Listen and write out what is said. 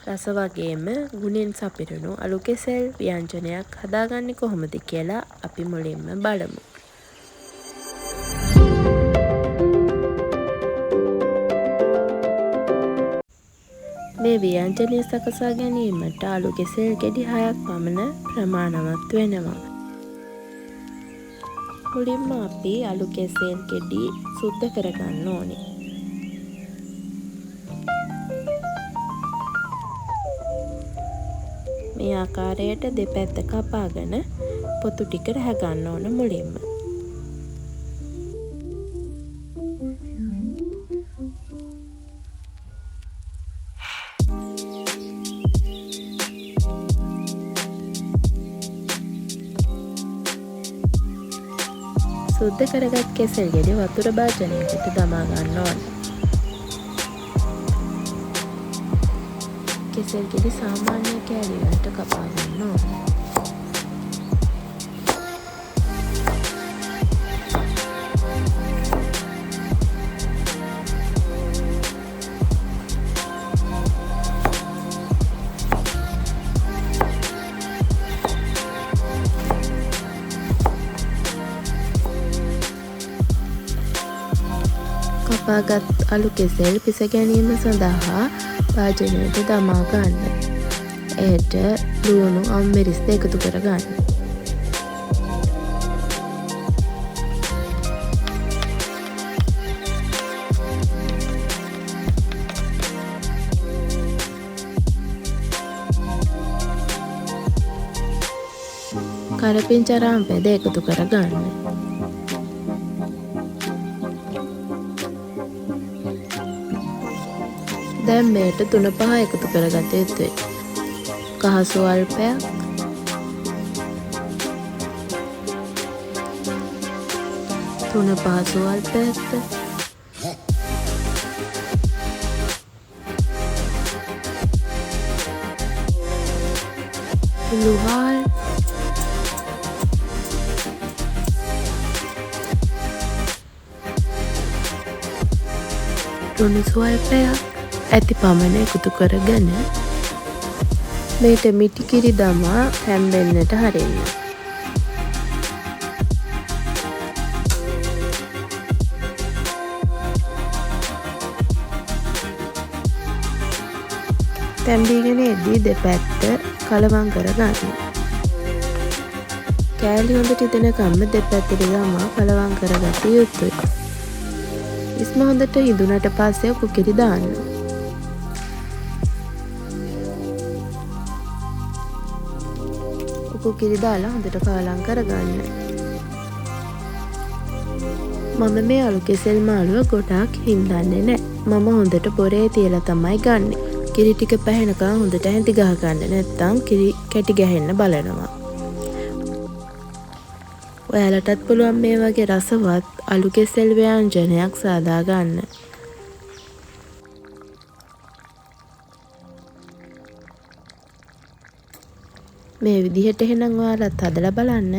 රස වගේම ගුණෙන් සපිරුණු අලු කෙසෙල් ව්‍යංජනයක් හදාගන්නේ කොහොමද කියලා අපි මුලින්ම බලමු. මේ ව්‍යංජනය සකසා ගැනීමට අලු කෙසෙල් ගෙඩි 6ක් පමණ ප්‍රමාණවත් වෙනවා. මුලින්ම අපි අලු කෙසෙල් ගෙඩි සුද්ධ කරගන්න ඕනේ. මේ ආකාරයට දෙපැත්ත කපාගෙන පොතු ටික රැහ ගන්න ඕන මුලින්ම. සුද්ධ කරගත් කෙසෙල් ගෙඩි වතුර භාජනයකට දමා ගන්න ඕනේ. කෙසෙල් ගෙඩි සාමාන්‍ය කෑලි වලට කපා ගන්න ඕනේ. කපාගත් අලු කෙසෙල් පිස ගැනීම සඳහා භාජනයට දමා ගන්න. එයට ලුණු අම්මිරිස්ද එකතු කර ගන්න. කරපිංචා රාම්පෙද එකතු කර ගන්න. දැන් මේට 3-5 එකතු කරගත යුතුයි. කහ ස්වල්පයක්, තුන පහ ස්වල්පයක්, ලුහල්, තුන ස්වල්පයක් ඇති පමණ එකතු කරගෙන මේට මිටි කිරි දමා තැම්බෙන්නට හරින්න. තැම්බීගෙන එද්දී දෙපැත්ත කලවම් කරගන්න. කෑලි හොඳට ඉදෙනකම්ම දෙපැත්තට දමා කලවම් කරගත යුතුයි. ඉස්ම හොඳට ඉදුණට පස්සේ උකු කිරි දාන්න. උකු කිරි දාලා හොඳට පාලම් කරගන්න. මම මේ අලු කෙසෙල් මාළුව ගොඩාක් හින්දන්නේ නැහැ. මම හොඳට පොරේ තියලා තමයි ගන්නෙ. කිරි ටික පැහෙනකම් හොඳට හැඳි ගහ ගන්න. නැත්නම් කිරි කැටි ගැහෙන්න බලනවා. ඔයාලටත් පුළුවන් මේ වගේ රසවත් අලු කෙසෙල් ව්‍යංජනයක් සාදා ගන්න. මේ විදිහට එහෙනම් ඔයාලත් හදලා බලන්න.